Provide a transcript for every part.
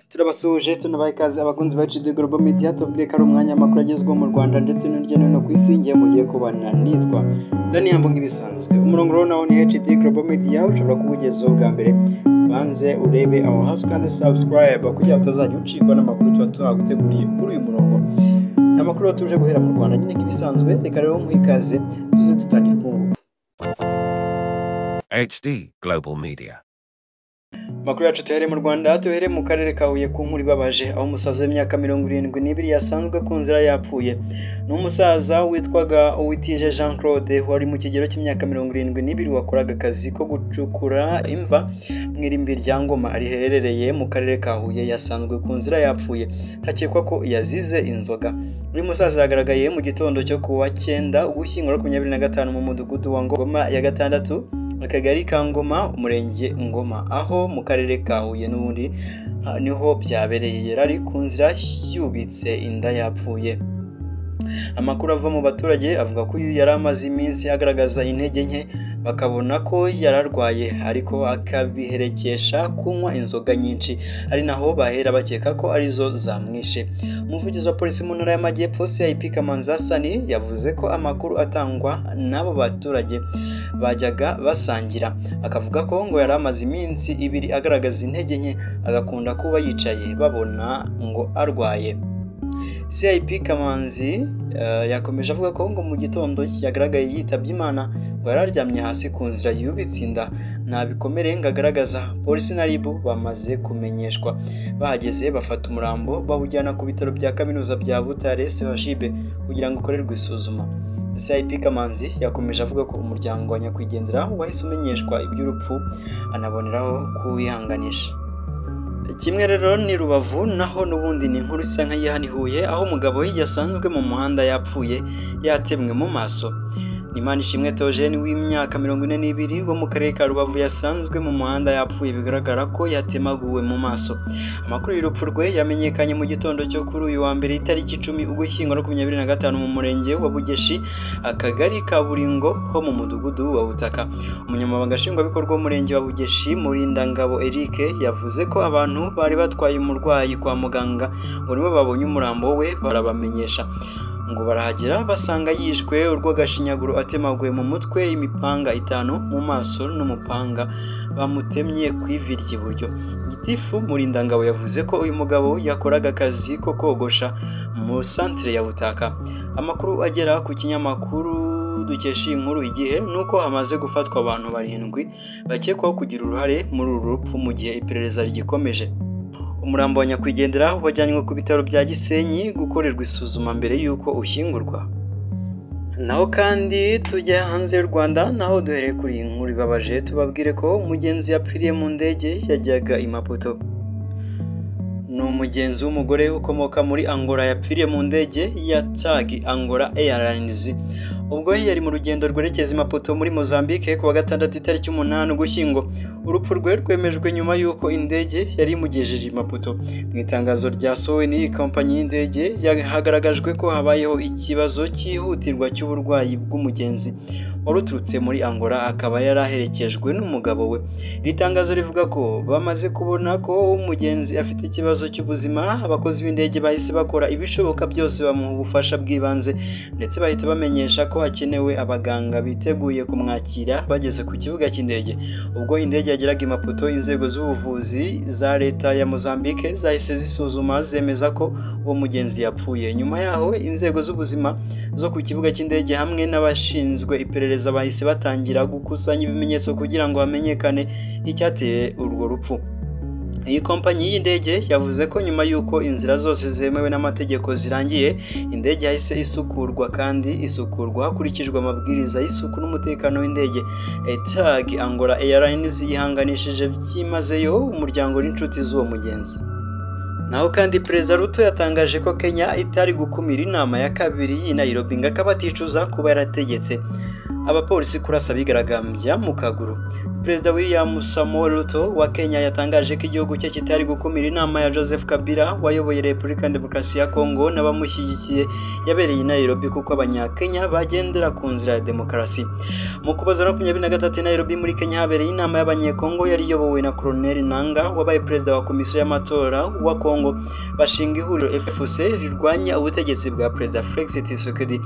Turabasuje tunabaye ikaze abakunzi ba HD Global Media tubwire ko ari umwanya makuru agezweho mu Rwanda ndetse n'irya no ku isi ngiye mugiye kubana nitwa Dani Hambo nk'ibisanzwe. Umurongo rero nawo ni HD Global Media ushobora kubugezaho bwa mbere banze urebe aho hasi kandi subscribe kugira utazajya ucikwa n'amakuru tuba tuhaguteguriye kuri uyu murongo. Amakuru tuje guhera mu Rwanda nyine nk'ibisanzwe reka rero muhikaze tuze tutangira kumva. HD Global Media. Makuru yacu tuhere mu Rwanda tuhere mu karere ka Huye ku nkuru ibabaje aho umusaza w'imyaka 72 yasanzwe ku nzira yapfuye. N'umusaza witwaga Uwitije Jean Claude wari mu kigero cy'imyaka 72 wakoraga akazi ko gucukura imva mwirimbi rya Ngoma riherereye mu karere ka Huye yasanzwe ku nzira yapfuye hakekwa ko yazize inzoga. Uyu musaza yagaragaye mu gitondo cyo kuwa 9 ugushyingo 2025 mu mudugudu wa Ngoma ya gatandatu akagari ka Ngoma umurenge Ngoma aho mu karere ka Huye n'ubundi niho byabereye yari ku nzira yubitse inda yapfuye. Amakuru ava mu baturage avuga ko uyu yari amaze iminsi agaragaza intege nke bakabona ko yararwaye ariko akabiherekesha kunywa inzoga nyinshi ari naho bahera bakeka ko arizo zamwishe. Umuvugizi wa polisi mu ntara y'Amajyepfo CIP Kamanzi Hasani yavuze ko amakuru atangwa n'abo baturage bajyaga basangira akavuga ko ngo yari amaze iminsi 2 agaragaza intege nke agakunda kuba yicaye babona ngo arwaye. CIP Kamanzi yakomeje avuga ko ngo mu gitondo yagaragaye yitabye Imana ngo yararyamye hasi ku nzira yubitse inda nta bikomere ngagaragaza. Polisi na RIB bamaze kumenyeshwa bahageze bafata umurambo bawujyana ku bitaro bya kaminuza bya Butare CHUB kugira ngo ukorerwe isuzuma. CIP Kamanzi yakomeje avuga ko umuryango wa nyakwigendera wahise umenyeshwa iby'urupfu anaboneraho kuwihanganisha. Kimwe rero ni Rubavu naho n'ubundi ni inkuru isa nk'iyahanihuye aho umugabo yasanzwe mu muhanda yapfuye yatemwe mu maso. Nimanishimwe Theogene w'imyaka 42 wo mu karere ka Rubavu yasanzwe mu muhanda yapfuye bigaragara ko yatemaguwe mu maso. Amakuru y'urupfu rwe yamenyekanye mu gitondo cyo kuri uyu wa mbere itariki 10 ugushyingo 2025 mu murenge wa Bugeshi akagari ka Buringo ho mu mudugudu wa Butaka. Umunyamabanga nshingwabikorwa w'umurenge wa Bugeshi Murindangabo Eric yavuze ko abantu bari batwaye umurwayi kwa muganga ngo nibo babonye umurambo we barabamenyesha ngo barahagera basanga yishwe urw'agashinyaguro atemaguye mu mutwe imipanga 5 mu maso n'umupanga bamutemye kwivi ry'iburyo. Gitifu Murindangabo yavuze ko uyu mugabo yakoraga akazi ko kogosha mu centre ya Butaka. Amakuru agera ku kinyamakuru dukesha inkuru Igihe nuko hamaze gufatwa abantu 7 bakekwaho kugira uruhare muri uru rupfu mu gihe iperereza rigikomeje. Umurambo wa nyakwigendera wajyanywe ku bitaro bya Gisenyi gukorerwa isuzuma mbere yuko ushyingurwa. Naho kandi tujya hanze y'u Rwanda naho duhereye kuri inkuru ibabaje tubabwire ko umugenzi yapfiriye mu ndege yajyaga i Maputo. Ni umugenzi w'umugore ukomoka muri Angola yapfiriye mu ndege ya TAG Angola Airlines ubwo yari mu rugendo rwerekeza i Maputo muri Mozambique ku wa 6 itariki 8 Ugushyingo. Urupfu rwe rwemejwe nyuma yuko indege yari imugejeje i Maputo. Mu itangazo ryasohowe n'iyi kompanyi y'indege hagaragajwe ko habayeho ikibazo cyihutirwa cy'uburwayi bw'umugenzi waruturutse muri Angola akaba yaraherekejwe n'umugabo we. Iri tangazo rivuga ko bamaze kubona ko umugenzi afite ikibazo cy'ubuzima abakozi b'indege bahise bakora ibishoboka byose bamuha ubufasha bw'ibanze ndetse bahita bamenyesha ko hakenewe abaganga biteguye kumwakira bageze ku kibuga cy'indege. Ubwo indege yageraga i Maputo inzego z'ubuvuzi za leta ya Mozambique zahise zisuzuma zemeza ko uwo mugenzi yapfuye. Nyuma yaho inzego z'ubuzima zo ku kibuga cy'indege hamwe n'abashinzwe iperereza bahise batangira gukusanya ibimenyetso kugira ngo hamenyekane icyateye urwo rupfu. Iyi kompanyi y'indege yavuze ko nyuma yuko inzira zose zemewe n'amategeko zirangiye indege yahise isukurwa kandi isukurwa hakurikijwe amabwiriza y'isuku n'umutekano w'indege. TAG Angola Airlines yihanganishije byimazeyo umuryango n'inshuti z'uwo mugenzi. Naho kandi Perezida Ruto yatangaje ko Kenya itari gukumira inama ya kabiri y'i Nairobi ngakaba aticuza kuba yarategetse abapolisi kurasa bigaragambya mu kaguru. Perezida William Samoei Ruto wa Kenya yatangaje ko igihugu cye kitari gukumira inama ya Joseph Kabila wayoboye Repubulika ya Demokarasi ya Kongo n'abamushyigikiye yabereye i Nairobi kuko abanyakenya bagendera ku nzira ya demokarasi. Mu Ukuboza 2023 Nairobi muri Kenya habereye inama y'abanyekongo yari iyobowe na Colonel Nanga wabaye perezida wa komisiyo y'amatora wa Kongo bashinga ihuriro FFC rirwanya ubutegetsi bwa Perezida Felix Tshisekedi.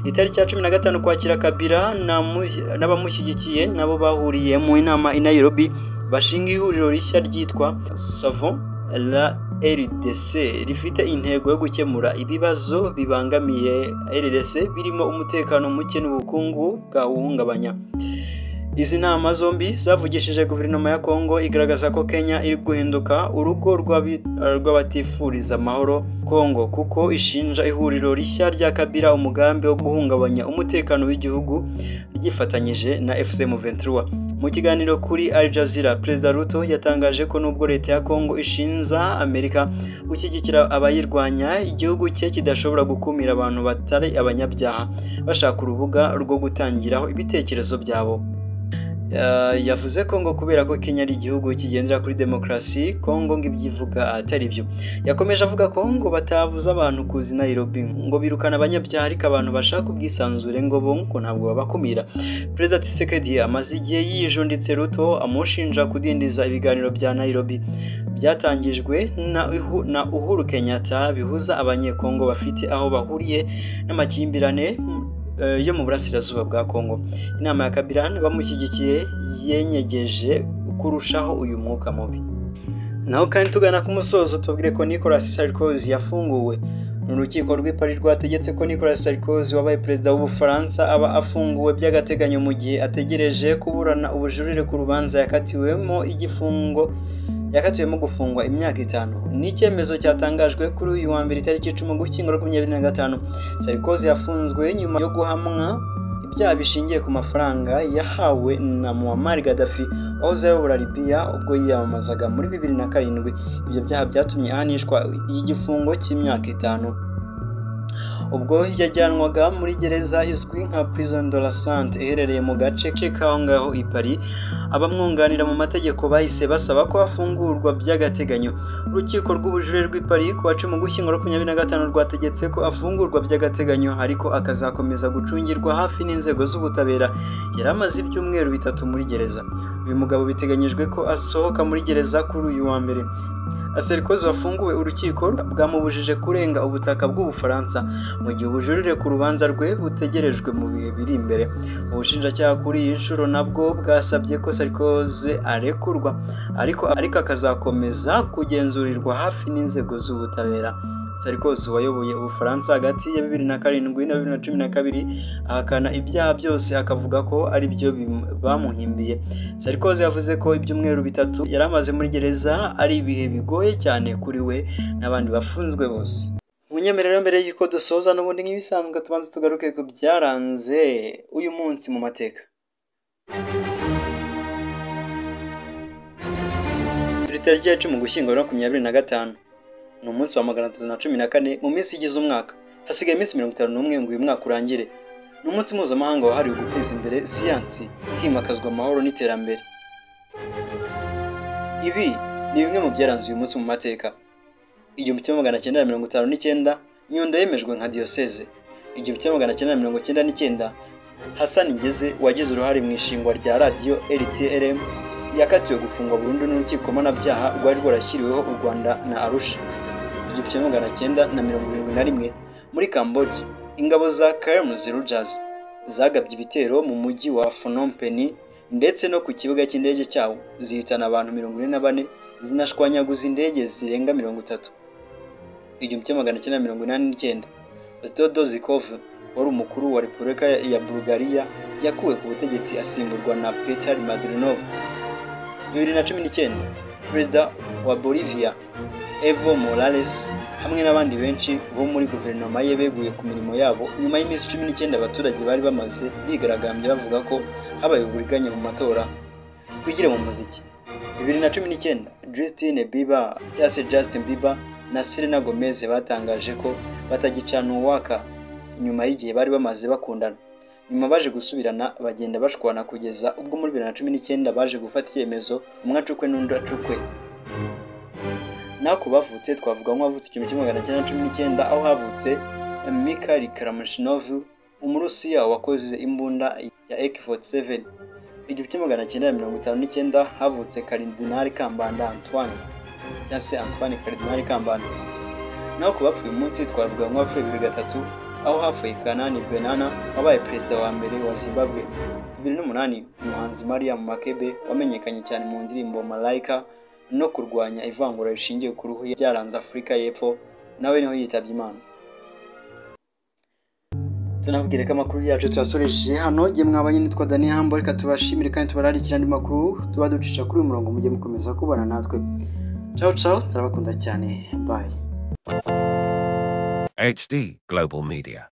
Itariki ya 15 kwakira Kabila n'abamushyigikiye nabo bahuriye mu inama i Nairobi bashinga ihuriro rishya ryitwa Savons la RDC rifite intego yo gukemura ibibazo bibangamiye RDC birimo umutekano muke n'ubukungu bwawuhungabanya. Izi nama zombi zavugishije guverinoma ya Kongo igaragaza ko Kenya iri guhinduka urugo rw'abatifuriza amahoro Kongo kuko ishinja ihuriro rishya rya Kabila umugambi wo guhungabanya umutekano w'igihugu ryifatanyije na FCM23. Mu kiganiro kuri Al Jazeera, Perezida Ruto yatangaje ko nubwo leta ya Kongo ishinza Amerika gushyigikira abayirwanya, igihugu cye kidashobora gukumira abantu batari abanyabyaha bashaka urubuga rwo gutangiraho ibitekerezo byabo. Yavuze ko ngo kubera ko Kenya ari igihugu kigendera kuri demokarasi, Kongo ngo ibyivuga atari byo. Yakomeje avuga ko ngo batabuza abantu kuza Nairobi ngo birukana abanyabyaha, ariko abantu bashaka ubwisanzure ngo bo ngo ntabwo babakumira. Perezida Tshisekedi amaze igihe yijunditse Ruto amushinja kudindiza ibiganiro bya Nairobi byatangijwe na Uhuru Kenyatta bihuza abanyekongo bafite aho bahuriye n'amakimbirane yo mu burasirazuba bwa Kongo. Inama ya Kabila bamushyigikiye yenyegeje kurushaho uyu mwuka mubi. Naho kandi tugana ku musozo tubwire ko Nicolas Sarkozy yafunguwe. Urukiko rw'i Paris rwategetse ko Nicolas Sarkozy wabaye perezida w'Ubufaransa aba afunguwe by'agateganyo mu gihe ategereje kuburana ubujurire ku rubanza yakatiwemo gufungwa imyaka 5. Ni icyemezo cyatangajwe kuri uyu wa mbere itariki 10 Ugushyingo 2025. Sarkozy yafunzwe nyuma yo guhamwa ibyaha bishingiye ku mafaranga yahawe na Muammar Gaddafi wahoze ayobora Libya ubwo yiyamamazaga muri 2007. Ibyo byaha byatumye ahanishwa igifungo cy'imyaka 5. Ubwo yajyanwaga muri gereza izwi nka Prison de la Santé iherereye mu gace k'aho ngaho i Paris, abamwunganira mu mategeko bahise basaba ko afungurwa by'agateganyo. Urukiko rw'ubujurire rw'i Paris ku wa 10 Ugushyingo 2025 rwategetse ko afungurwa by'agateganyo ariko akazakomeza gucungirwa hafi n'inzego z'ubutabera. Yari amaze ibyumweru 3 muri gereza. Uyu mugabo biteganyijwe ko asohoka muri gereza kuri uyu wa mbere. Sarkozy wafunguwe urukiko bwamubujije kurenga ubutaka bw'Ubufaransa mu gihe ubujurire ku rubanza rwe butegerejwe mu bihe biri imbere. Ubushinjacyaha kuri iyi nshuro nabwo bwasabye ko Sarkozy arekurwa ariko akazakomeza kugenzurirwa hafi n'inzego z'ubutabera. Sarkozy wayoboye Ubufaransa hagati ya 2007 na 2012 ahakana ibyaha byose akavuga ko ari byo bamuhimbiye. Sarkozy yavuze ko ibyumweru 3 yari amaze muri gereza ari ibihe bigoye cyane kuri we n'abandi bafunzwe bose. Munyemerero mbere y'uko dusoza n'ubundi nk'ibisanzwe tubanze tugaruke ku byaranze uyu munsi mu mateka. Turi tariki ya 10 Ugushyingo 2025. Ni umunsi wa 314 mu minsi igize umwaka. Hasigaye iminsi 51 ngo uyu mwaka urangire. Ni umunsi mpuzamahanga wahariwe guteza imbere siyansi, himakazwa amahoro n'iterambere. Ibi ni bimwe mu byaranze uyu munsi mu mateka. 1959 Nyundo yemejwe nka diyoseze. 1999 Hassan Ngeze wagize uruhare mu ishingwa rya radio RTLM yakatiwe gufungwa burundu n'urukiko mpanabyaha rwari rwarashyiriweho u Rwanda na Arusha. 1971 muri Cambodia ingabo za Khmer Rouge zagabye ibitero mu mujyi wa Phnom Penh ndetse no ku kibuga cy'indege cyawo zihitana abantu 44 zinashwanyaguza indege zirenga 30. 1989 Todor Zhivkov wari umukuru wa Repubulika ya Bulgaria yakuwe ku butegetsi asimburwa na Petar Madrinov. 2019 Perezida wa Bolivia Evo Morales hamwe n'abandi benshi bo muri guverinoma ye beguye ku mirimo yabo nyuma y'iminsi 19 abaturage bari bamaze bigaragambye bavuga ko habaye uburiganya mu matora. Twigire mu muziki. 2019 Justin Bieber na Selena Gomez batangaje ko batagicana uwaka nyuma y'igihe bari bamaze bakundana. nyuma baje gusubirana bagenda bashwana kugeza ubwo muri 2019 baje gufata icyemezo umwe acukwe n'undi acukwe. Nako bavutse twavuga nk'uwavutse 1919 aho havutse Mikhail Karamshinov, Umurusiya wakoze imbunda ya AK-47. 1959 havutse Karidinali Kambanda Antoine cyangwa se Antoine Karidinali Kambanda. Naho ku bapfuye umunsi twavuga nk'uwapfuye 2003 aho hapfuye Kanani Benana wabaye perezida wa mbere wa Zimbabwe. 2008 umuhanzi Mariam Makeba wamenyekanye cyane mu ndirimbo Malaika no kurwanya ivangura rishingiye ku ruhu byaranze Afurika y'Epfo nawe niho yitabye Imana. Tunabwire ko amakuru yacu twasoreje hano giye mwabanye nitwa Dani Hambo, reka tubashimire kandi tubararikira andi makuru tuba ducisha kuri uyu murongo mujye mukomeza kubana natwe. Ciao ciao, turabakunda cyane, bye. HD Global Media.